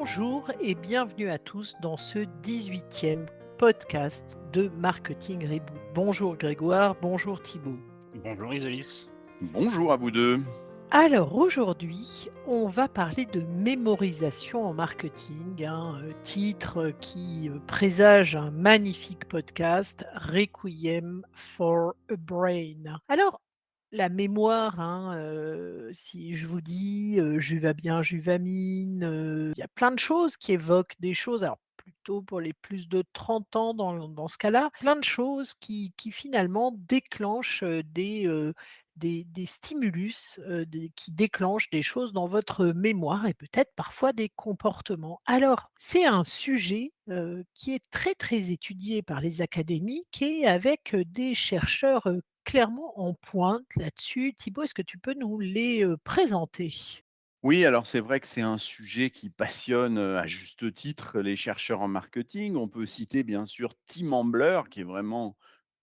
Bonjour et bienvenue à tous dans ce 18e podcast de Marketing Reboot. Bonjour Grégoire, bonjour Thibault. Bonjour Isolis. Bonjour à vous deux. Alors aujourd'hui, on va parler de mémorisation en marketing, titre qui présage un magnifique podcast, Requiem for a Brain. Alors, la mémoire, si je vous dis Juvabien, Juvamine, il y a plein de choses qui évoquent des choses, alors plutôt pour les plus de 30 ans dans ce cas-là, plein de choses qui finalement déclenchent des stimulus, qui déclenchent des choses dans votre mémoire et peut-être parfois des comportements. Alors, c'est un sujet, qui est très, très étudié par les académiques et avec, des chercheurs, clairement en pointe là-dessus. Thibaut, est-ce que tu peux nous les, présenter? Oui, alors c'est vrai que c'est un sujet qui passionne, à juste titre les chercheurs en marketing. On peut citer bien sûr Tim Ambler, qui est vraiment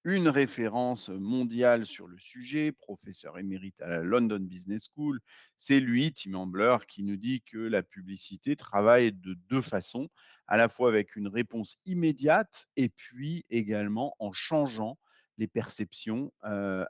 une référence mondiale sur le sujet, professeur émérite à la London Business School. C'est lui, Tim Ambler, qui nous dit que la publicité travaille de 2 façons, à la fois avec une réponse immédiate et puis également en changeant les perceptions,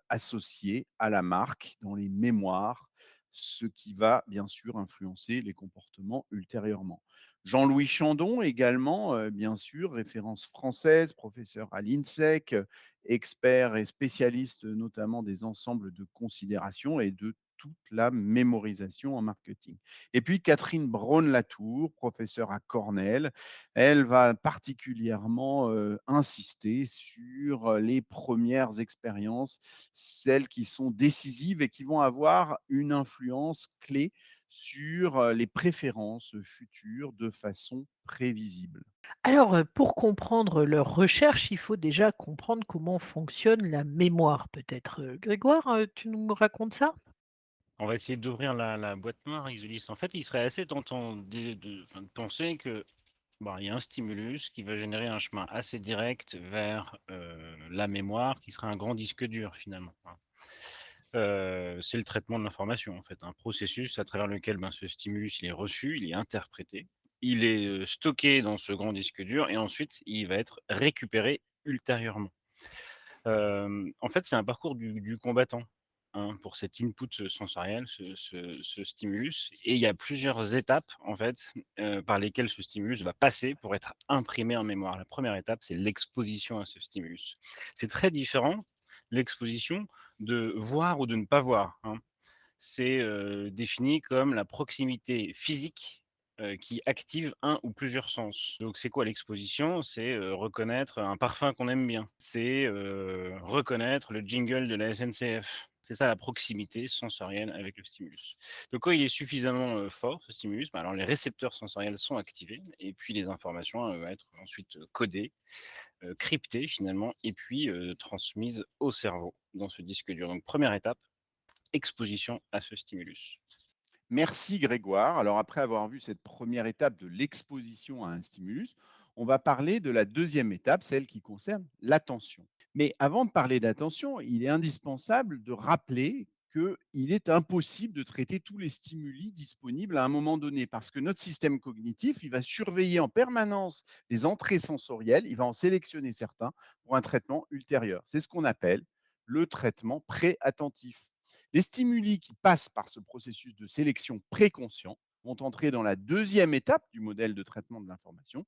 associées à la marque dans les mémoires, ce qui va bien sûr influencer les comportements ultérieurement. Jean-Louis Chandon également, bien sûr, référence française, professeur à l'INSEC, expert et spécialiste notamment des ensembles de considérations et de toute la mémorisation en marketing. Et puis Catherine Braun-Latour, professeure à Cornell, elle va particulièrement insister sur les premières expériences, celles qui sont décisives et qui vont avoir une influence clé sur les préférences futures de façon prévisible. Alors, pour comprendre leurs recherches, il faut déjà comprendre comment fonctionne la mémoire peut-être. Grégoire, tu nous racontes ça? On va essayer d'ouvrir la boîte noire, Isolis. En fait, il serait assez tentant de penser que bon, il y a un stimulus qui va générer un chemin assez direct vers la mémoire, qui sera un grand disque dur finalement, hein. C'est le traitement de l'information, en fait, un processus à travers lequel ce stimulus il est reçu, il est interprété, il est stocké dans ce grand disque dur et ensuite il va être récupéré ultérieurement. En fait, c'est un parcours du combattant, hein, pour cet input, sensoriel, ce stimulus et il y a plusieurs étapes, en fait, par lesquelles ce stimulus va passer pour être imprimé en mémoire. La première étape, c'est l'exposition à ce stimulus. C'est très différent, l'exposition, de voir ou de ne pas voir, hein. C'est, défini comme la proximité physique, qui active un ou plusieurs sens. Donc c'est quoi l'exposition? C'est, reconnaître un parfum qu'on aime bien. C'est, reconnaître le jingle de la SNCF. C'est ça la proximité sensorielle avec le stimulus. Donc quand il est suffisamment, fort ce stimulus, alors les récepteurs sensoriels sont activés et puis les informations, vont être ensuite, codées, cryptées finalement et puis, transmises au cerveau dans ce disque dur. Donc première étape, exposition à ce stimulus. Merci Grégoire. Alors après avoir vu cette première étape de l'exposition à un stimulus, on va parler de la deuxième étape, celle qui concerne l'attention. Mais avant de parler d'attention, il est indispensable de rappeler qu'il est impossible de traiter tous les stimuli disponibles à un moment donné parce que notre système cognitif, il va surveiller en permanence les entrées sensorielles, il va en sélectionner certains pour un traitement ultérieur. C'est ce qu'on appelle le traitement pré-attentif. Les stimuli qui passent par ce processus de sélection préconscient vont entrer dans la deuxième étape du modèle de traitement de l'information,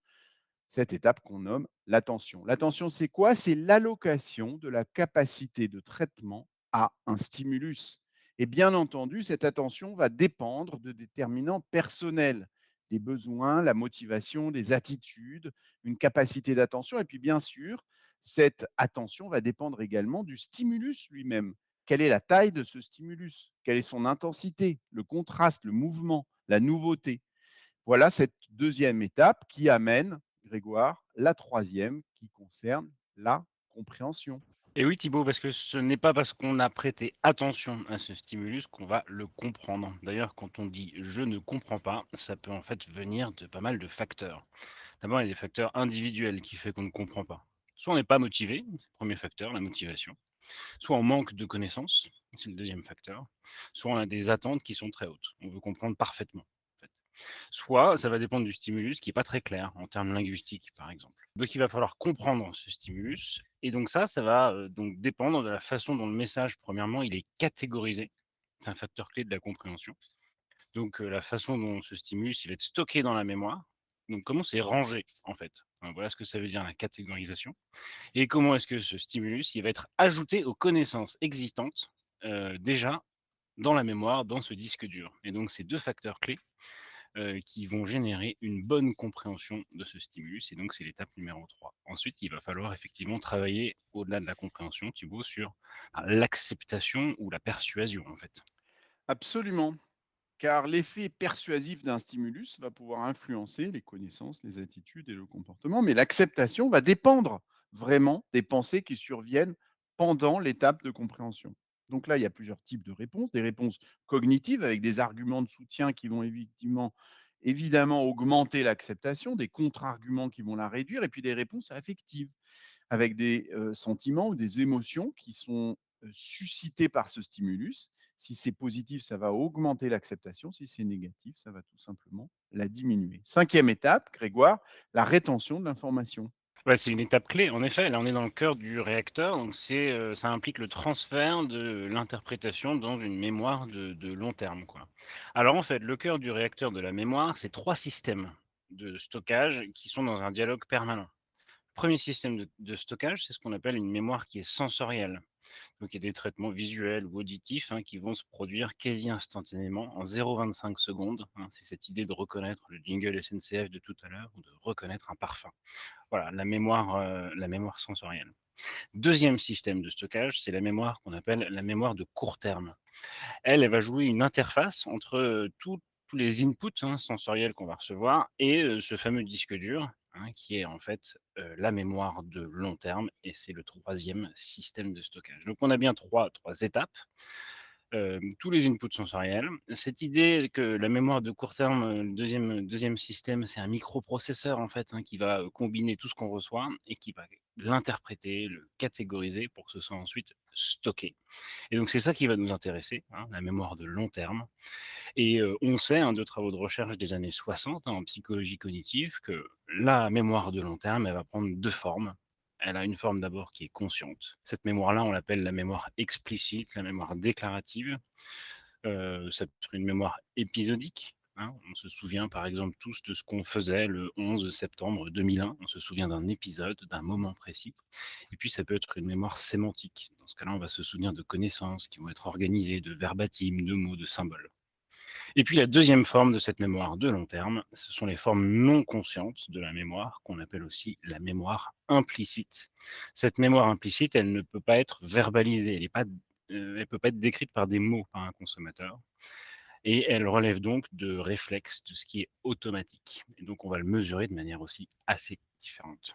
cette étape qu'on nomme l'attention. L'attention, c'est quoi? C'est l'allocation de la capacité de traitement à un stimulus. Et bien entendu, cette attention va dépendre de déterminants personnels, des besoins, la motivation, des attitudes, une capacité d'attention. Et puis bien sûr, cette attention va dépendre également du stimulus lui-même. Quelle est la taille de ce stimulus? Quelle est son intensité, le contraste, le mouvement, la nouveauté? Voilà cette deuxième étape qui amène, Grégoire, la troisième qui concerne la compréhension. Et oui Thibaut, parce que ce n'est pas parce qu'on a prêté attention à ce stimulus qu'on va le comprendre. D'ailleurs, quand on dit «je ne comprends pas», ça peut en fait venir de pas mal de facteurs. D'abord, il y a des facteurs individuels qui fait qu'on ne comprend pas. Soit on n'est pas motivé, premier facteur, la motivation. Soit on manque de connaissances, c'est le deuxième facteur. Soit on a des attentes qui sont très hautes. On veut comprendre parfaitement, en fait. Soit ça va dépendre du stimulus qui est pas très clair en termes linguistiques, par exemple. Donc il va falloir comprendre ce stimulus et donc ça va, donc dépendre de la façon dont le message, premièrement, il est catégorisé. C'est un facteur clé de la compréhension. Donc la façon dont ce stimulus, il va être stocké dans la mémoire. Donc comment c'est rangé, en fait. Voilà ce que ça veut dire la catégorisation et comment est-ce que ce stimulus, il va être ajouté aux connaissances existantes, déjà dans la mémoire, dans ce disque dur et donc ces 2 facteurs clés qui vont générer une bonne compréhension de ce stimulus et donc c'est l'étape numéro 3. Ensuite, il va falloir effectivement travailler au-delà de la compréhension, Thibaut, sur l'acceptation ou la persuasion, en fait. Absolument, car l'effet persuasif d'un stimulus va pouvoir influencer les connaissances, les attitudes et le comportement, mais l'acceptation va dépendre vraiment des pensées qui surviennent pendant l'étape de compréhension. Donc là, il y a plusieurs types de réponses. Des réponses cognitives avec des arguments de soutien qui vont évidemment augmenter l'acceptation, des contre-arguments qui vont la réduire, et puis des réponses affectives avec des sentiments ou des émotions qui sont suscités par ce stimulus. Si c'est positif, ça va augmenter l'acceptation. Si c'est négatif, ça va tout simplement la diminuer. Cinquième étape, Grégoire, la rétention de l'information. Ouais, c'est une étape clé, en effet. Là, on est dans le cœur du réacteur, donc ça implique le transfert de l'interprétation dans une mémoire de long terme, quoi. Alors, en fait, le cœur du réacteur de la mémoire, c'est 3 systèmes de stockage qui sont dans un dialogue permanent. Premier système de stockage, c'est ce qu'on appelle une mémoire qui est sensorielle. Donc il y a des traitements visuels ou auditifs hein, qui vont se produire quasi instantanément en 0,25 secondes. Hein. C'est cette idée de reconnaître le jingle SNCF de tout à l'heure ou de reconnaître un parfum. Voilà, la mémoire sensorielle. Deuxième système de stockage, c'est la mémoire qu'on appelle la mémoire de court terme. Elle va jouer une interface entre tous les inputs hein, sensoriels qu'on va recevoir et ce fameux disque dur, hein, qui est en fait la mémoire de long terme, et c'est le troisième système de stockage. Donc on a bien trois étapes. Tous les inputs sensoriels. Cette idée que la mémoire de court terme, le deuxième système, c'est un microprocesseur en fait, hein, qui va, combiner tout ce qu'on reçoit et qui va l'interpréter, le catégoriser pour que ce soit ensuite stocké. Et donc c'est ça qui va nous intéresser, hein, la mémoire de long terme. Et on sait, hein, de travaux de recherche des années 60 hein, en psychologie cognitive que la mémoire de long terme, elle va prendre 2 formes. Elle a une forme d'abord qui est consciente. Cette mémoire-là, on l'appelle la mémoire explicite, la mémoire déclarative. Ça peut être une mémoire épisodique, hein. On se souvient par exemple tous de ce qu'on faisait le 11 septembre 2001. On se souvient d'un épisode, d'un moment précis. Et puis ça peut être une mémoire sémantique. Dans ce cas-là, on va se souvenir de connaissances qui vont être organisées, de verbatim, de mots, de symboles. Et puis la deuxième forme de cette mémoire de long terme, ce sont les formes non conscientes de la mémoire, qu'on appelle aussi la mémoire implicite. Cette mémoire implicite, elle ne peut pas être verbalisée, elle peut pas être décrite par des mots par un consommateur. Et elle relève donc de réflexes, de ce qui est automatique. Et donc on va le mesurer de manière aussi assez différente.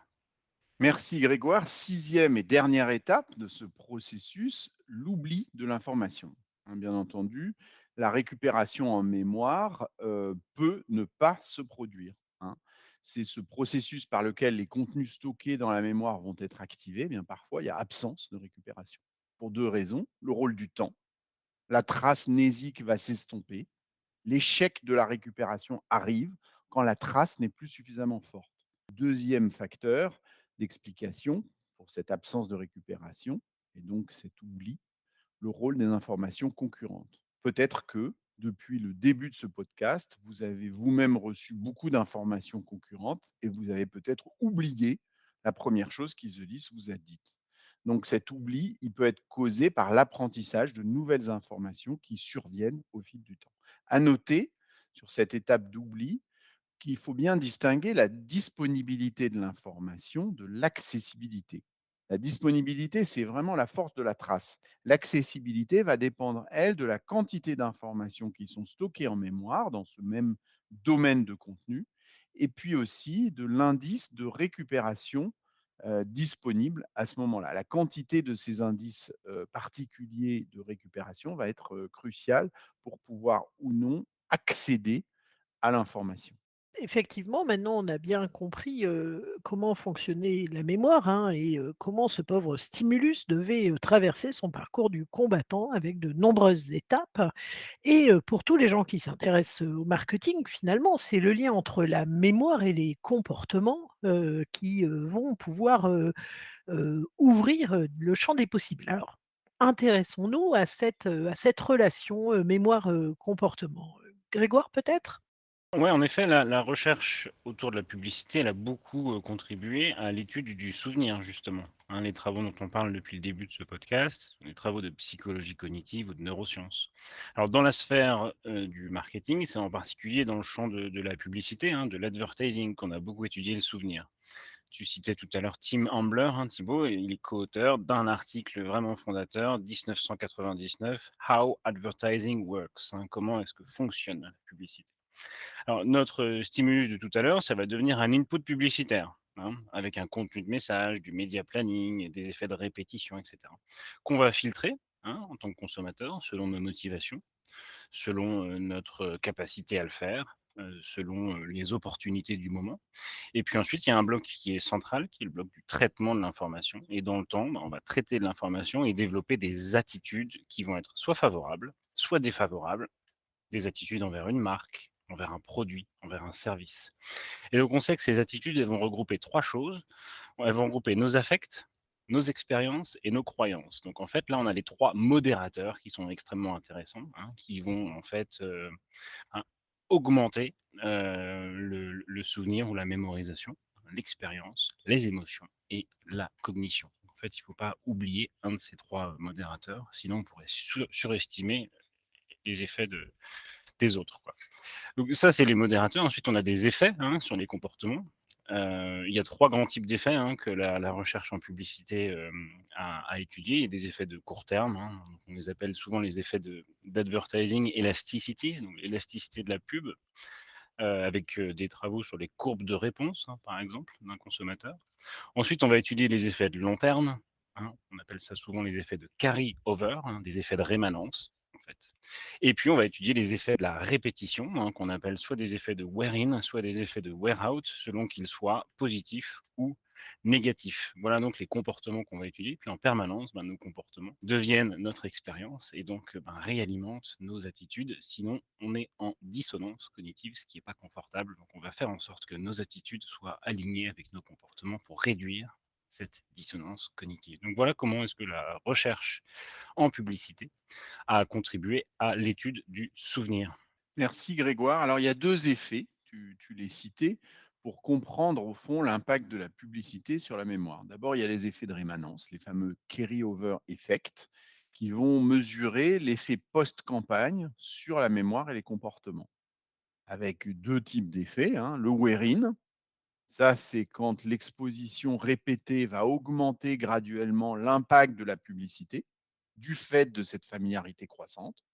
Merci Grégoire. Sixième et dernière étape de ce processus, l'oubli de l'information. Hein, bien entendu, la récupération en mémoire peut ne pas se produire. Hein. C'est ce processus par lequel les contenus stockés dans la mémoire vont être activés. Eh bien, parfois, il y a absence de récupération. Pour deux raisons. Le rôle du temps. La trace nésique va s'estomper. L'échec de la récupération arrive quand la trace n'est plus suffisamment forte. Deuxième facteur d'explication pour cette absence de récupération, et donc cet oubli, le rôle des informations concurrentes. Peut-être que depuis le début de ce podcast, vous avez vous-même reçu beaucoup d'informations concurrentes et vous avez peut-être oublié la première chose qu'Isolis vous a dite. Donc cet oubli, il peut être causé par l'apprentissage de nouvelles informations qui surviennent au fil du temps. À noter sur cette étape d'oubli qu'il faut bien distinguer la disponibilité de l'information de l'accessibilité. La disponibilité, c'est vraiment la force de la trace. L'accessibilité va dépendre, elle, de la quantité d'informations qui sont stockées en mémoire dans ce même domaine de contenu, et puis aussi de l'indice de récupération disponible à ce moment-là. La quantité de ces indices particuliers de récupération va être cruciale pour pouvoir ou non accéder à l'information. effectivement, maintenant, on a bien compris, comment fonctionnait la mémoire, hein, et comment ce pauvre stimulus devait, traverser son parcours du combattant avec de nombreuses étapes et pour tous les gens qui s'intéressent, au marketing, finalement, c'est le lien entre la mémoire et les comportements, qui, vont pouvoir, ouvrir, le champ des possibles. Alors, intéressons-nous à cette relation, mémoire, comportement. Grégoire, peut-être? Ouais, en effet, la recherche autour de la publicité, elle a beaucoup, contribué à l'étude du souvenir justement, hein. Les travaux dont on parle depuis le début de ce podcast, les travaux de psychologie cognitive ou de neurosciences. Alors dans la sphère, du marketing, c'est en particulier dans le champ de la publicité, hein, de l'advertising qu'on a beaucoup étudié le souvenir. Tu citais tout à l'heure Tim Ambler, hein, Thibaut, et il est co-auteur d'un article vraiment fondateur, 1999, How Advertising Works, hein, comment est-ce que fonctionne la publicité. Alors, notre stimulus de tout à l'heure, ça va devenir un input publicitaire, hein, avec un contenu de message, du média planning, des effets de répétition, etc. Qu'on va filtrer, hein, en tant que consommateur, selon nos motivations, selon notre capacité à le faire, selon les opportunités du moment. Et puis ensuite, il y a un bloc qui est central, qui est le bloc du traitement de l'information. Et dans le temps, bah, on va traiter de l'information et développer des attitudes qui vont être soit favorables, soit défavorables, des attitudes envers une marque, envers un produit, envers un service. Et donc on sait que ces attitudes, elles vont regrouper 3 choses. Elles vont regrouper nos affects, nos expériences et nos croyances. Donc en fait, là, on a les 3 modérateurs qui sont extrêmement intéressants, hein, qui vont en fait, hein, augmenter, le souvenir ou la mémorisation, l'expérience, les émotions et la cognition. En fait, il ne faut pas oublier un de ces 3 modérateurs, sinon on pourrait surestimer les effets des autres, quoi. Donc ça, c'est les modérateurs. Ensuite, on a des effets, hein, sur les comportements. Il y a 3 grands types d'effets, hein, que la recherche en publicité, a étudiés. Il y a des effets de court terme, hein, on les appelle souvent les effets d'advertising elasticities, donc l'élasticité de la pub, avec, des travaux sur les courbes de réponse, hein, par exemple, d'un consommateur. Ensuite, on va étudier les effets de long terme, hein, on appelle ça souvent les effets de carry over, hein, des effets de rémanence, en fait. Et puis, on va étudier les effets de la répétition, hein, qu'on appelle soit des effets de wear in, soit des effets de wear out, selon qu'ils soient positifs ou négatifs. Voilà donc les comportements qu'on va étudier. Puis en permanence, ben, nos comportements deviennent notre expérience et donc ben, réalimentent nos attitudes. Sinon, on est en dissonance cognitive, ce qui n'est pas confortable. Donc, on va faire en sorte que nos attitudes soient alignées avec nos comportements pour réduire cette dissonance cognitive. Donc voilà comment est-ce que la recherche en publicité a contribué à l'étude du souvenir. Merci Grégoire. Alors il y a 2 effets, tu les citais, pour comprendre au fond l'impact de la publicité sur la mémoire. D'abord, il y a les effets de rémanence, les fameux carry-over effects, qui vont mesurer l'effet post-campagne sur la mémoire et les comportements. Avec 2 types d'effets, hein. Le wear-in, ça c'est quand l'exposition répétée va augmenter graduellement l'impact de la publicité, du fait de cette familiarité croissante.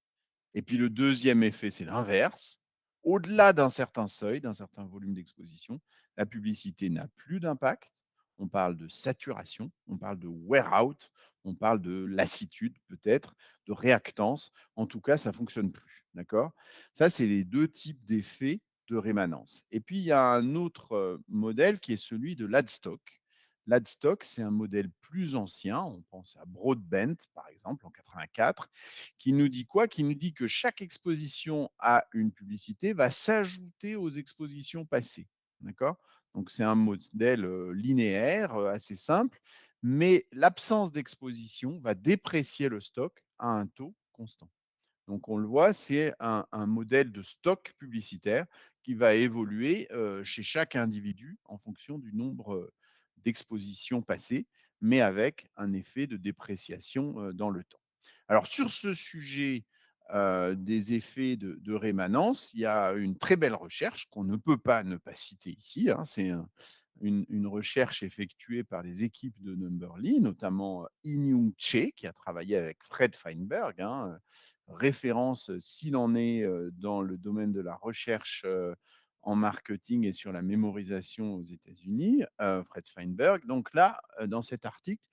Et puis le deuxième effet, c'est l'inverse. Au-delà d'un certain seuil, d'un certain volume d'exposition, la publicité n'a plus d'impact. On parle de saturation, on parle de wear out, on parle de lassitude peut-être, de réactance. En tout cas, ça ne fonctionne plus. D'accord. Ça, c'est les 2 types d'effets de rémanence. Et puis, il y a un autre modèle qui est celui de l'adstock. L'adstock, c'est un modèle plus ancien. On pense à Broadbent, par exemple, en 84, qui nous dit quoi? Qui nous dit que chaque exposition à une publicité va s'ajouter aux expositions passées. D'accord? Donc c'est un modèle linéaire, assez simple, mais l'absence d'exposition va déprécier le stock à un taux constant. Donc on le voit, c'est un modèle de stock publicitaire qui va évoluer chez chaque individu en fonction du nombre d'expositions passées, mais avec un effet de dépréciation dans le temps. Alors sur ce sujet des effets de rémanence, il y a une très belle recherche qu'on ne peut pas ne pas citer ici, hein. C'est une recherche effectuée par les équipes de Numberly, notamment In-Young Che, qui a travaillé avec Fred Feinberg, hein, référence s'il en est dans le domaine de la recherche en marketing et sur la mémorisation aux États-Unis, Fred Feinberg. Donc là, dans cet article,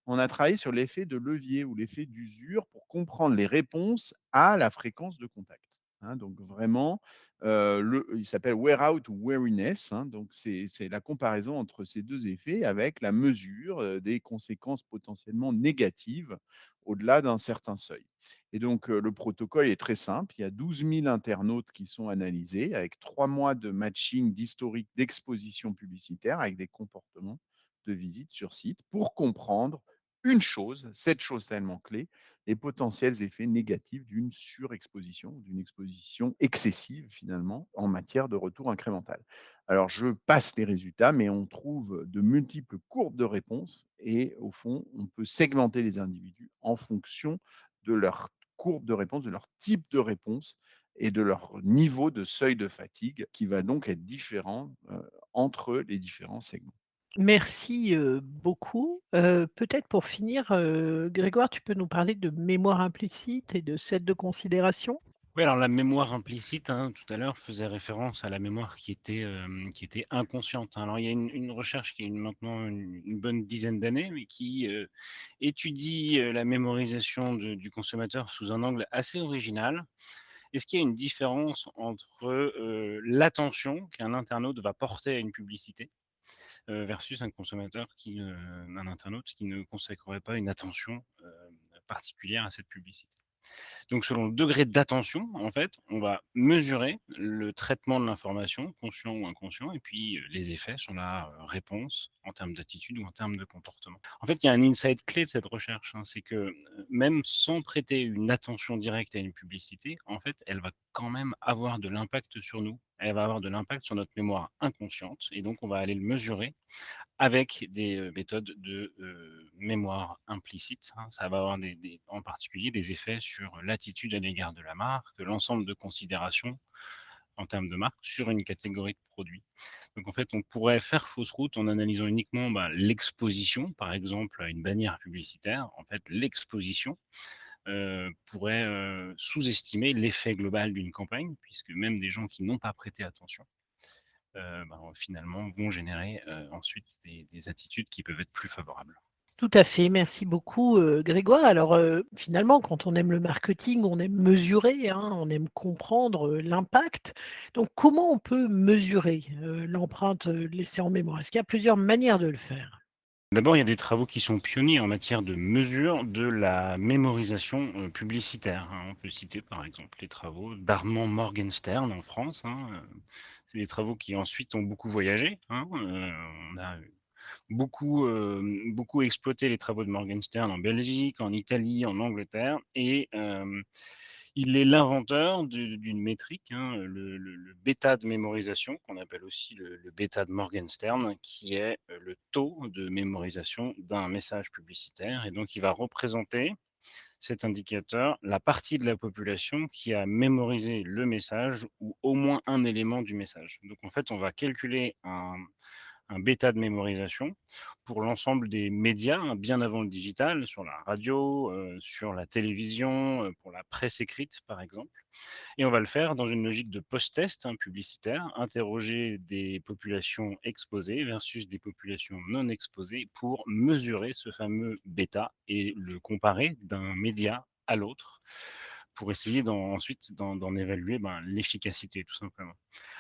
on a travaillé sur l'effet de levier ou l'effet d'usure pour comprendre les réponses à la fréquence de contact. hein. Donc vraiment, il s'appelle wear out ou weariness, hein. Donc c'est la comparaison entre ces 2 effets avec la mesure, des conséquences potentiellement négatives au-delà d'un certain seuil. Et donc, le protocole est très simple. Il y a 12 000 internautes qui sont analysés avec 3 mois de matching d'historique d'exposition publicitaire avec des comportements de visite sur site pour comprendre une chose, cette chose tellement clé, les potentiels effets négatifs d'une surexposition, d'une exposition excessive finalement en matière de retour incrémental. Alors je passe les résultats, mais on trouve de multiples courbes de réponse et au fond, on peut segmenter les individus en fonction de leur courbe de réponse, de leur type de réponse et de leur niveau de seuil de fatigue qui va donc être différent entre les différents segments. Merci, beaucoup. Peut-être pour finir, Grégoire, tu peux nous parler de mémoire implicite et de set de considération? Oui, alors la mémoire implicite, hein, tout à l'heure, faisait référence à la mémoire qui était inconsciente, hein. Alors il y a une recherche qui a maintenant une bonne dizaine d'années, mais qui, étudie, la mémorisation du consommateur sous un angle assez original. Est-ce qu'il y a une différence entre, l'attention qu'un internaute va porter à une publicité, versus un internaute qui ne consacrerait pas une attention, particulière à cette publicité? Donc selon le degré d'attention, en fait, on va mesurer le traitement de l'information, conscient ou inconscient, et puis, les effets sur la, réponse en termes d'attitude ou en termes de comportement. En fait, il y a un insight clé de cette recherche, hein, c'est que, même sans prêter une attention directe à une publicité, en fait, elle va quand même avoir de l'impact sur nous. Elle va avoir de l'impact sur notre mémoire inconsciente et donc on va aller le mesurer avec des, méthodes de, mémoire implicite, hein. Ça va avoir en particulier des effets sur l'attitude à l'égard de la marque, l'ensemble de considérations en termes de marque sur une catégorie de produits. Donc en fait, on pourrait faire fausse route en analysant uniquement, l'exposition, par exemple, à une bannière publicitaire. En fait, l'exposition, pourrait, sous-estimer l'effet global d'une campagne puisque même des gens qui n'ont pas prêté attention finalement vont générer, ensuite des attitudes qui peuvent être plus favorables. Tout à fait, merci beaucoup, Grégoire. Alors, finalement, quand on aime le marketing, on aime mesurer, hein, on aime comprendre, l'impact. Donc comment on peut mesurer, l'empreinte, laissée en mémoire? Est-ce qu'il y a plusieurs manières de le faire? D'abord, il y a des travaux qui sont pionniers en matière de mesure de la mémorisation, publicitaire, hein. On peut citer par exemple les travaux d'Armand Morgenstern en France, hein, c'est des travaux qui ensuite ont beaucoup voyagé, hein, on a beaucoup exploité les travaux de Morgenstern en Belgique, en Italie, en Angleterre et il est l'inventeur d'une métrique, hein, le bêta de mémorisation, qu'on appelle aussi le bêta de Morgenstern, qui est, le taux de mémorisation d'un message publicitaire et donc il va représenter, cet indicateur, la partie de la population qui a mémorisé le message ou au moins un élément du message. Donc en fait, on va calculer un bêta de mémorisation pour l'ensemble des médias, hein, bien avant le digital, sur la radio, sur la télévision, pour la presse écrite, par exemple. Et on va le faire dans une logique de post-test, hein, publicitaire, interroger des populations exposées versus des populations non exposées pour mesurer ce fameux bêta et le comparer d'un média à l'autre pour essayer ensuite d'en évaluer l'efficacité, tout simplement.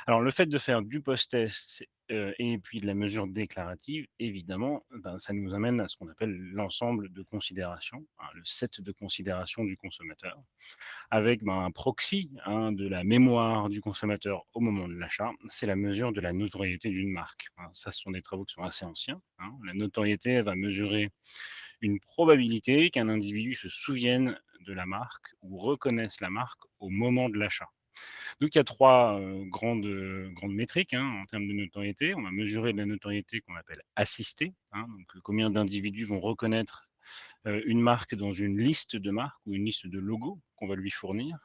Alors, le fait de faire du post-test et puis de la mesure déclarative, évidemment, ça nous amène à ce qu'on appelle l'ensemble de considérations, hein, le set de considérations du consommateur avec un proxy, hein, de la mémoire du consommateur au moment de l'achat, c'est la mesure de la notoriété d'une marque, hein. Ça, ce sont des travaux qui sont assez anciens, hein. La notoriété, elle va mesurer une probabilité qu'un individu se souvienne de la marque ou reconnaisse la marque au moment de l'achat. Donc il y a 3 grandes métriques, hein, en termes de notoriété. On va mesurer la notoriété qu'on appelle assistée, hein, donc combien d'individus vont reconnaître une marque dans une liste de marques ou une liste de logos qu'on va lui fournir.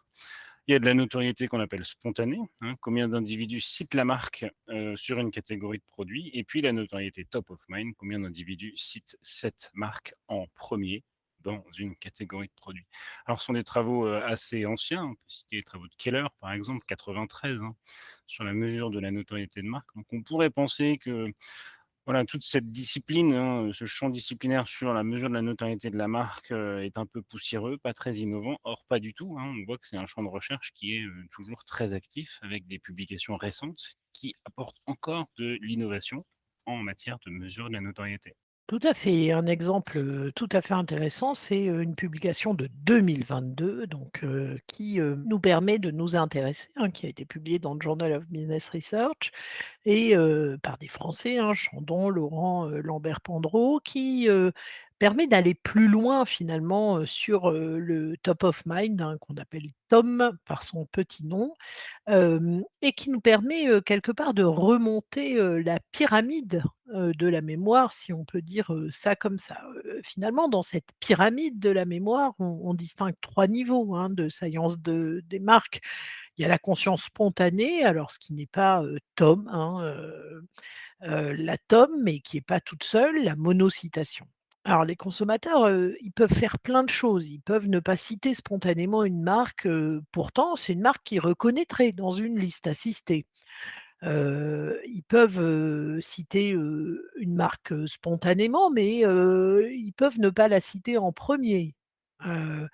Il y a de la notoriété qu'on appelle spontanée, hein, combien d'individus citent la marque sur une catégorie de produits, et puis la notoriété top of mind, combien d'individus citent cette marque en premier dans une catégorie de produits. Alors, ce sont des travaux assez anciens, on peut citer les travaux de Keller, par exemple, 93, hein, sur la mesure de la notoriété de marque. Donc, on pourrait penser que Voilà, toute cette discipline, hein, ce champ disciplinaire sur la mesure de la notoriété de la marque, est un peu poussiéreux, pas très innovant. Or pas du tout, hein. On voit que c'est un champ de recherche qui est, toujours très actif avec des publications récentes qui apportent encore de l'innovation en matière de mesure de la notoriété. Tout à fait. Un exemple, tout à fait intéressant, c'est, une publication de 2022 donc qui, nous permet de nous intéresser, hein, qui a été publiée dans le Journal of Business Research et par des Français, hein, Chandon, Laurent, Lambert-Pandroz, qui, permet d'aller plus loin finalement, sur, le top of mind, hein, qu'on appelle TOM par son petit nom. Et qui nous permet, quelque part de remonter, la pyramide, de la mémoire, si on peut dire, ça comme ça. Finalement, dans cette pyramide de la mémoire, on distingue 3 niveaux, hein, de science des marques. Il y a la conscience spontanée, alors ce qui n'est pas, Tom, hein, la tome, mais qui est pas toute seule, la monocitation. Alors les consommateurs, ils peuvent faire plein de choses. Ils peuvent ne pas citer spontanément une marque, pourtant c'est une marque qu'ils reconnaîtraient dans une liste assistée. Ils peuvent, citer, une marque, spontanément, mais ils peuvent ne pas la citer en premier. Er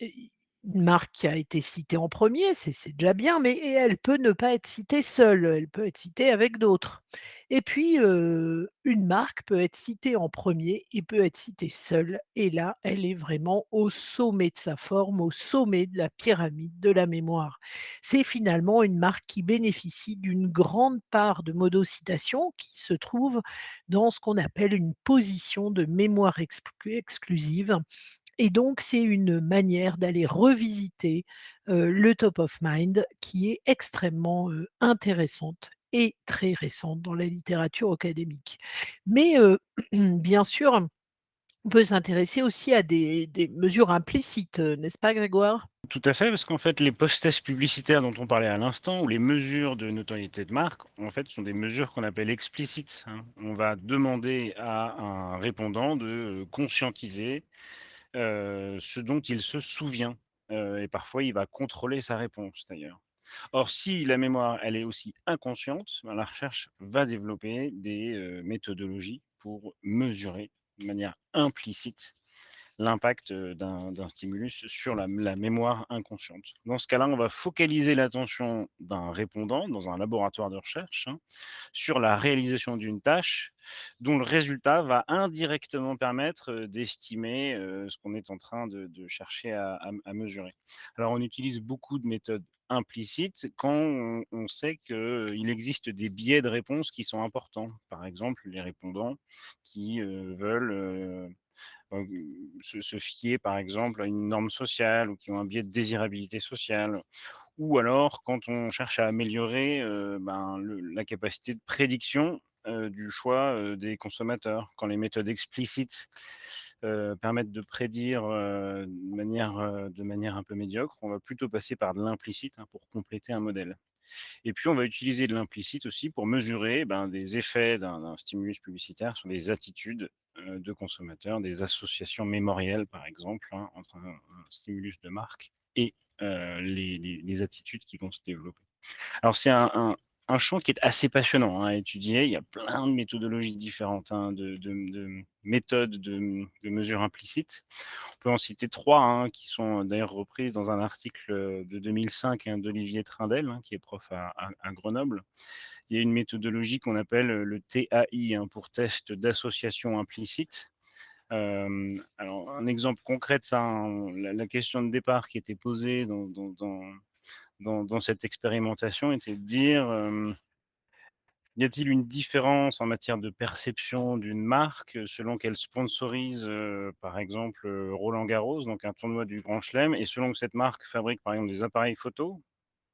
Et une marque qui a été citée en premier, c'est déjà bien, mais et elle peut ne pas être citée seule, elle peut être citée avec d'autres. Et puis, une marque peut être citée en premier et peut être citée seule et là, elle est vraiment au sommet de sa forme, au sommet de la pyramide de la mémoire. C'est finalement une marque qui bénéficie d'une grande part de modocitation qui se trouve dans ce qu'on appelle une position de mémoire exclusive et donc c'est une manière d'aller revisiter, le top of mind qui est extrêmement, intéressante et très récente dans la littérature académique. Mais, bien sûr, on peut s'intéresser aussi à des mesures implicites, n'est-ce pas Grégoire? Tout à fait, parce qu'en fait, les post-tests publicitaires dont on parlait à l'instant, ou les mesures de notoriété de marque, en fait, sont des mesures qu'on appelle explicites, hein. On va demander à un répondant de, conscientiser, ce dont il se souvient, et parfois il va contrôler sa réponse d'ailleurs. Or si la mémoire, elle est aussi inconsciente, ben, la recherche va développer des, méthodologies pour mesurer de manière implicite l'impact, d'un stimulus sur la mémoire inconsciente. Dans ce cas-là, on va focaliser l'attention d'un répondant dans un laboratoire de recherche, hein, sur la réalisation d'une tâche dont le résultat va indirectement permettre, d'estimer, ce qu'on est en train de chercher à mesurer. Alors on utilise beaucoup de méthodes implicites quand on sait qu'il existe des biais de réponse qui sont importants. Par exemple, les répondants qui, veulent, se fier par exemple à une norme sociale ou qui ont un biais de désirabilité sociale. Ou alors quand on cherche à améliorer, ben, la capacité de prédiction, du choix, des consommateurs. Quand les méthodes explicites, permettent de prédire, de manière un peu médiocre, on va plutôt passer par de l'implicite, hein, pour compléter un modèle. Et puis, on va utiliser de l'implicite aussi pour mesurer, ben, des effets d'un stimulus publicitaire sur des attitudes, de consommateurs, des associations mémorielles, par exemple, hein, entre un stimulus de marque et les attitudes qui vont se développer. Alors c'est un champ qui est assez passionnant, hein, à étudier. Il y a plein de méthodologies différentes, hein, de méthodes de mesure implicite. On peut en citer 3, hein, qui sont d'ailleurs reprises dans un article, de 2005, hein, d'Olivier Trindel, hein, qui est prof à Grenoble. Il y a une méthodologie qu'on appelle, le TAI, hein, pour test d'association implicite. Alors un exemple concret de ça, hein, la question de départ qui était posée dans cette expérimentation était de dire, y a-t-il une différence en matière de perception d'une marque, selon qu'elle sponsorise, par exemple, Roland-Garros, donc un tournoi du Grand Chelem et selon que cette marque fabrique, par exemple, des appareils photo,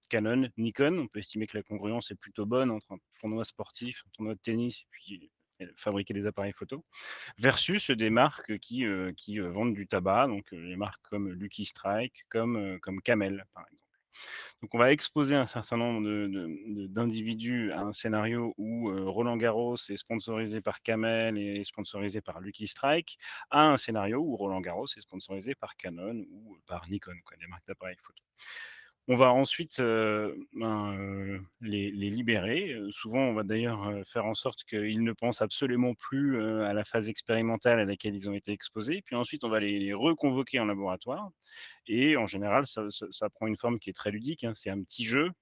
Canon, Nikon, on peut estimer que la congruence est plutôt bonne entre un tournoi sportif, un tournoi de tennis et puis, fabriquer des appareils photo, versus des marques qui vendent du tabac, donc, les marques comme Lucky Strike, comme Camel, par exemple. Donc on va exposer un certain nombre d'individus à un scénario où, Roland Garros est sponsorisé par Camel et sponsorisé par Lucky Strike, à un scénario où Roland Garros est sponsorisé par Canon ou par Nikon, quoi, des marques d'appareils photo. On va ensuite, les libérer. Souvent, on va d'ailleurs, faire en sorte qu'ils ne pensent absolument plus, à la phase expérimentale à laquelle ils ont été exposés. Puis ensuite, on va les reconvoquer en laboratoire et en général, ça prend une forme qui est très ludique, hein. C'est un petit jeu,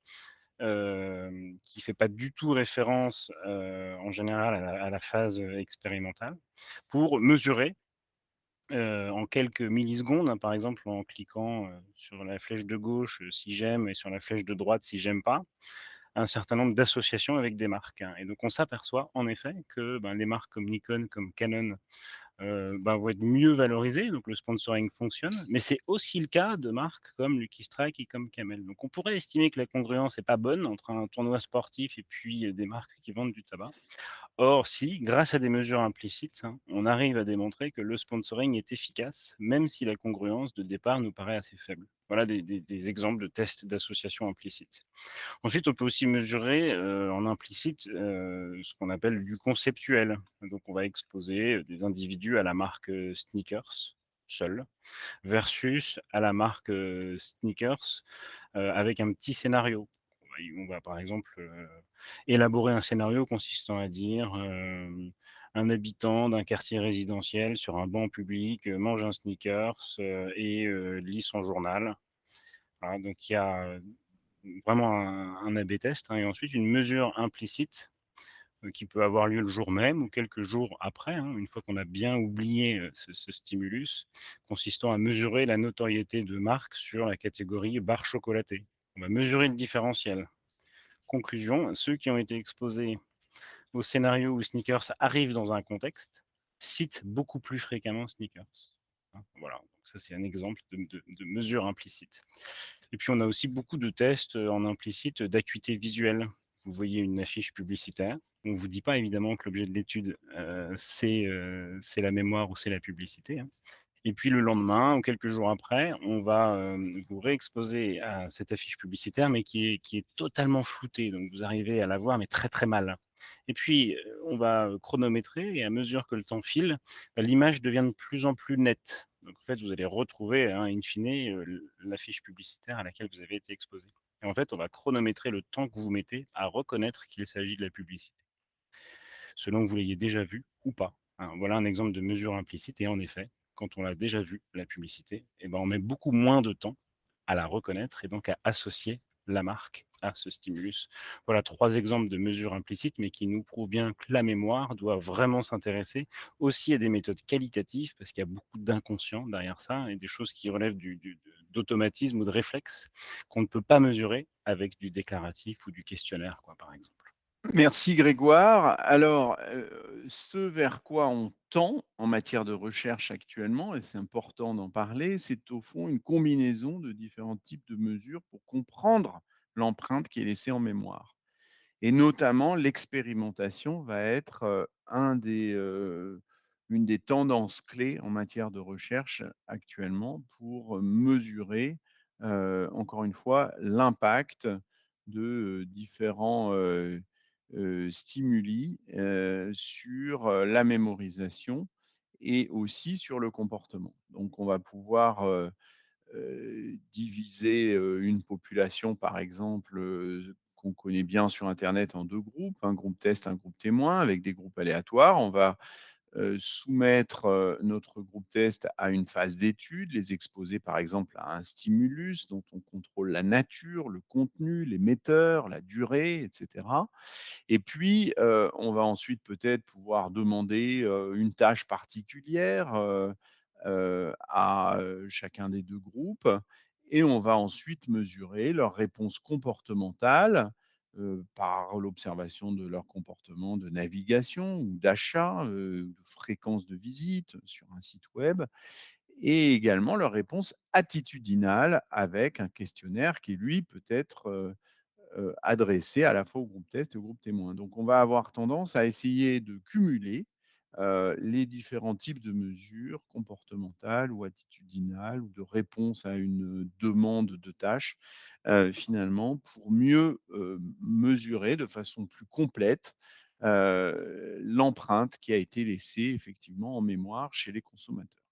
qui fait pas du tout référence, en général à la phase, expérimentale pour mesurer, en quelques millisecondes, hein, par exemple en cliquant, sur la flèche de gauche, si j'aime et sur la flèche de droite si j'aime pas, un certain nombre d'associations avec des marques, hein. Et donc on s'aperçoit en effet que, ben, les marques comme Nikon, comme Canon, ben, vont être mieux valorisées, donc le sponsoring fonctionne. Mais c'est aussi le cas de marques comme Lucky Strike et comme Camel. Donc on pourrait estimer que la congruence est pas bonne entre un tournoi sportif et puis, des marques qui vendent du tabac. Or, si, grâce à des mesures implicites, hein, on arrive à démontrer que le sponsoring est efficace, même si la congruence de départ nous paraît assez faible. Voilà des exemples de tests d'association implicite. Ensuite, on peut aussi mesurer en implicite ce qu'on appelle du conceptuel. Donc, on va exposer des individus à la marque Sneakers, seul, versus à la marque Sneakers avec un petit scénario. On va par exemple élaborer un scénario consistant à dire un habitant d'un quartier résidentiel sur un banc public mange un sneakers et lit son journal. Voilà, donc il y a vraiment un A/B test, hein, et ensuite une mesure implicite qui peut avoir lieu le jour même ou quelques jours après, hein, une fois qu'on a bien oublié ce stimulus, consistant à mesurer la notoriété de marque sur la catégorie barre chocolatée. On va mesurer le différentiel. Conclusion, ceux qui ont été exposés au scénario où sneakers arrive dans un contexte citent beaucoup plus fréquemment sneakers. Hein, voilà, donc ça c'est un exemple de mesure implicite. Et puis on a aussi beaucoup de tests en implicite d'acuité visuelle. Vous voyez une affiche publicitaire. On ne vous dit pas évidemment que l'objet de l'étude, c'est la mémoire ou c'est la publicité, hein. Et puis le lendemain ou quelques jours après, on va vous réexposer à cette affiche publicitaire, mais qui est totalement floutée. Donc vous arrivez à la voir, mais très très mal. Et puis on va chronométrer, et à mesure que le temps file, bah, l'image devient de plus en plus nette. Donc en fait, vous allez retrouver, hein, in fine, l'affiche publicitaire à laquelle vous avez été exposé. Et en fait, on va chronométrer le temps que vous mettez à reconnaître qu'il s'agit de la publicité, selon que vous l'ayez déjà vu ou pas, hein. Voilà un exemple de mesure implicite. Et en effet, quand on l'a déjà vu, la publicité, eh ben, on met beaucoup moins de temps à la reconnaître et donc à associer la marque à ce stimulus. Voilà 3 exemples de mesures implicites, mais qui nous prouvent bien que la mémoire doit vraiment s'intéresser aussi à des méthodes qualitatives, parce qu'il y a beaucoup d'inconscient derrière ça et des choses qui relèvent d'automatisme ou de réflexe qu'on ne peut pas mesurer avec du déclaratif ou du questionnaire, quoi, par exemple. Merci Grégoire. Alors, ce vers quoi on tend en matière de recherche actuellement, et c'est important d'en parler, c'est au fond une combinaison de différents types de mesures pour comprendre l'empreinte qui est laissée en mémoire. Et notamment, l'expérimentation va être, une des tendances clés en matière de recherche actuellement pour mesurer, encore une fois, l'impact de, différents, stimuli, sur, la mémorisation et aussi sur le comportement. Donc on va pouvoir, diviser, une population, par exemple, qu'on connaît bien sur internet en 2 groupes, un groupe test, un groupe témoin, avec des groupes aléatoires. On va soumettre, notre groupe test à une phase d'étude, les exposer par exemple à un stimulus dont on contrôle la nature, le contenu, l'émetteur, la durée, et cetera. Et puis, on va ensuite peut-être pouvoir demander, une tâche particulière, à, chacun des 2 groupes, et on va ensuite mesurer leur réponse comportementale, par l'observation de leur comportement de navigation ou d'achat, de fréquence de visite sur un site web, et également leur réponse attitudinale avec un questionnaire qui lui peut être, adressé à la fois au groupe test et au groupe témoin. Donc on va avoir tendance à essayer de cumuler, les différents types de mesures comportementales ou attitudinales ou de réponse à une, demande de tâche, finalement pour mieux, mesurer de façon plus complète, l'empreinte qui a été laissée effectivement en mémoire chez les consommateurs.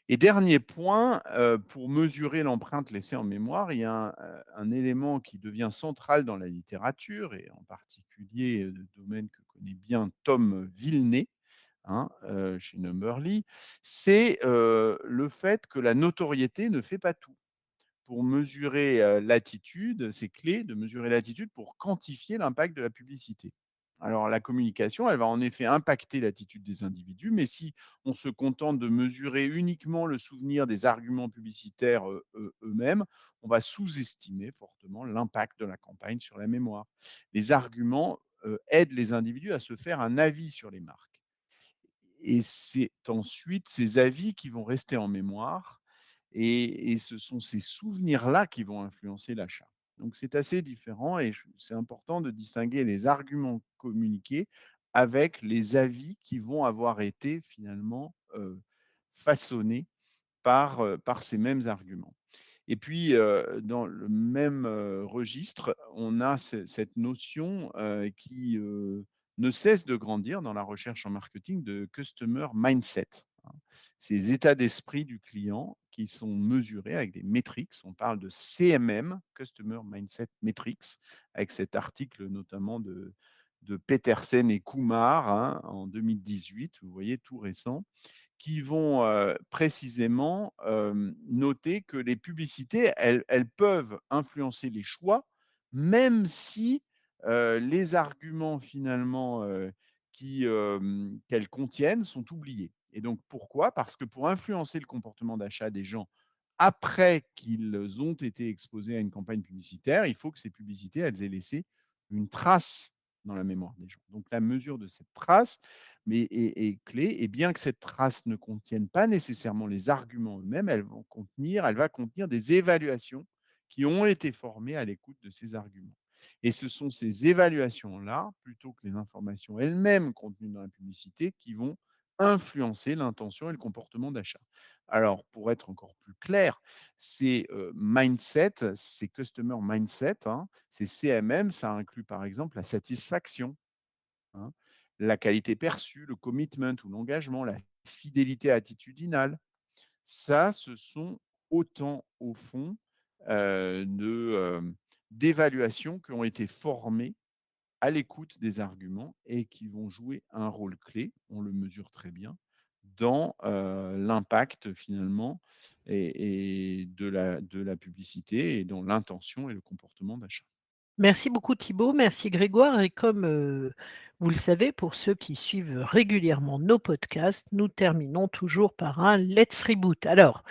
Et dernier point, pour mesurer l'empreinte laissée en mémoire, il y a un élément qui devient central dans la littérature et en particulier, le domaine que connaît bien Tom Villeneuve, hein, chez Numberly, c'est, le fait que la notoriété ne fait pas tout. Pour mesurer, l'attitude, c'est clé de mesurer l'attitude pour quantifier l'impact de la publicité. Alors la communication, elle va en effet impacter l'attitude des individus, mais si on se contente de mesurer uniquement le souvenir des arguments publicitaires, eux-mêmes, on va sous-estimer fortement l'impact de la campagne sur la mémoire. Les arguments, aident les individus à se faire un avis sur les marques et c'est ensuite ces avis qui vont rester en mémoire et ce sont ces souvenirs-là qui vont influencer l'achat. Donc c'est assez différent et c'est important de distinguer les arguments communiqués avec les avis qui vont avoir été finalement, façonnés par ces mêmes arguments. Et puis, dans le même, registre, on a cette notion, qui, ne cesse de grandir dans la recherche en marketing de customer mindset, hein. Ces états d'esprit du client qui sont mesurés avec des métriques. On parle de CMM, Customer Mindset Metrics, avec cet article notamment de Petersen et Kumar, hein, en 2018, vous voyez, tout récent, qui vont, précisément, noter que les publicités, elles peuvent influencer les choix, même si, les arguments finalement, qu'elles contiennent sont oubliés. Et donc pourquoi? Parce que pour influencer le comportement d'achat des gens après qu'ils ont été exposés à une campagne publicitaire, il faut que ces publicités, elles aient laissé une trace dans la mémoire des gens. Donc la mesure de cette trace, est clé et bien que cette trace ne contienne pas nécessairement les arguments eux-mêmes, elle va contenir des évaluations qui ont été formées à l'écoute de ces arguments. Et ce sont ces évaluations-là, plutôt que les informations elles-mêmes contenues dans la publicité, qui vont influencer l'intention et le comportement d'achat. Alors, pour être encore plus clair, ces mindset, ces customer mindset, hein, ces CMM, ça inclut par exemple la satisfaction, hein, la qualité perçue, le commitment ou l'engagement, la fidélité attitudinale. Ça, ce sont autant, au fond, d'évaluations qui ont été formées à l'écoute des arguments et qui vont jouer un rôle clé, on le mesure très bien, dans, l'impact finalement et de la publicité et dans l'intention et le comportement d'achat. Merci beaucoup Thibaut, merci Grégoire et comme, vous le savez, pour ceux qui suivent régulièrement nos podcasts, nous terminons toujours par un let's reboot. Alors,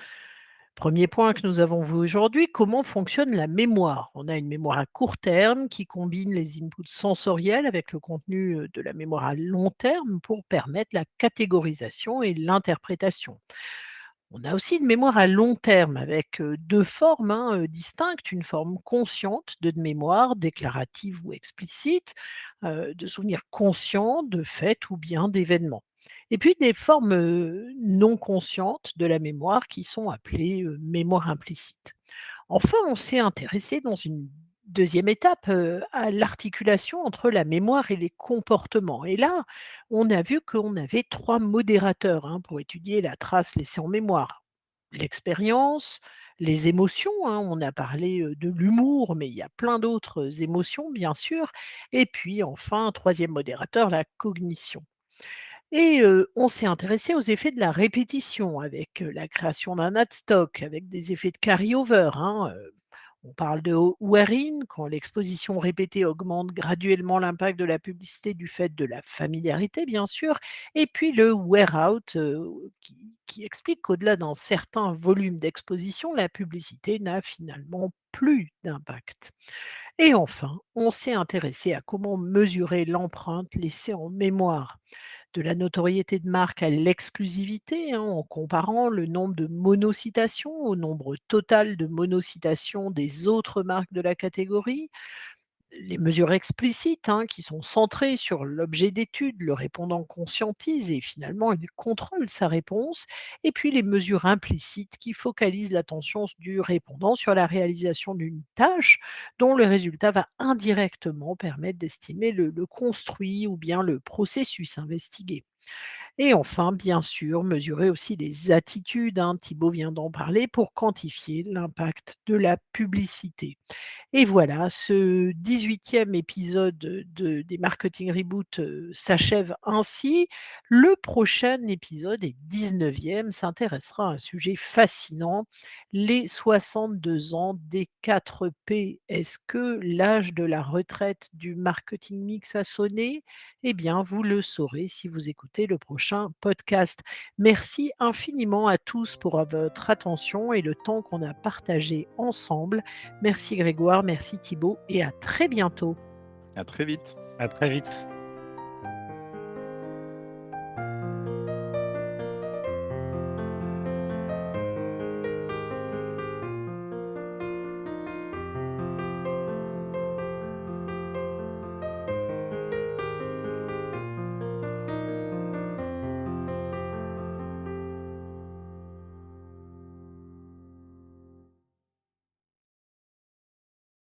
premier point que nous avons vu aujourd'hui, comment fonctionne la mémoire? On a une mémoire à court terme qui combine les inputs sensoriels avec le contenu, de la mémoire à long terme pour permettre la catégorisation et l'interprétation. On a aussi une mémoire à long terme avec, 2 formes, hein, distinctes. Une forme consciente de mémoire, déclarative ou explicite, de souvenirs conscients de faits ou bien d'événements. Et puis des formes, non conscientes de la mémoire qui sont appelées, mémoire implicite. Enfin, on s'est intéressé dans une deuxième étape, à l'articulation entre la mémoire et les comportements et là, on a vu qu'on avait 3 modérateurs, hein, pour étudier la trace laissée en mémoire. L'expérience, les émotions, hein, on a parlé, de l'humour, mais il y a plein d'autres émotions bien sûr et puis enfin, troisième modérateur, la cognition. Et on s'est intéressé aux effets de la répétition avec, la création d'un ad stock, avec des effets de carry-over, hein, on parle de wear-in, quand l'exposition répétée augmente graduellement l'impact de la publicité du fait de la familiarité, bien sûr, et puis le wear-out, qui explique qu'au-delà d'un certain volume d'exposition, la publicité n'a finalement plus d'impact. Et enfin, on s'est intéressé à comment mesurer l'empreinte laissée en mémoire de la notoriété de marque à l'exclusivité, hein, en comparant le nombre de monocitations au nombre total de monocitations des autres marques de la catégorie. Les mesures explicites, hein, qui sont centrées sur l'objet d'étude, le répondant conscientise et finalement il contrôle sa réponse. Et puis les mesures implicites qui focalisent l'attention du répondant sur la réalisation d'une tâche dont le résultat va indirectement permettre d'estimer le construit ou bien le processus investigué. Et enfin, bien sûr, mesurer aussi les attitudes, hein, Thibaut vient d'en parler, pour quantifier l'impact de la publicité. Et voilà, ce 18e épisode des Marketing Reboot s'achève ainsi. Le prochain épisode et 19e s'intéressera à un sujet fascinant, les 62 ans des 4 P. Est-ce que l'âge de la retraite du marketing mix a sonné? Eh bien, vous le saurez si vous écoutez le prochain podcast. Merci infiniment à tous pour votre attention et le temps qu'on a partagé ensemble. Merci Grégoire, merci Thibaut et à très bientôt. À très vite. À très vite.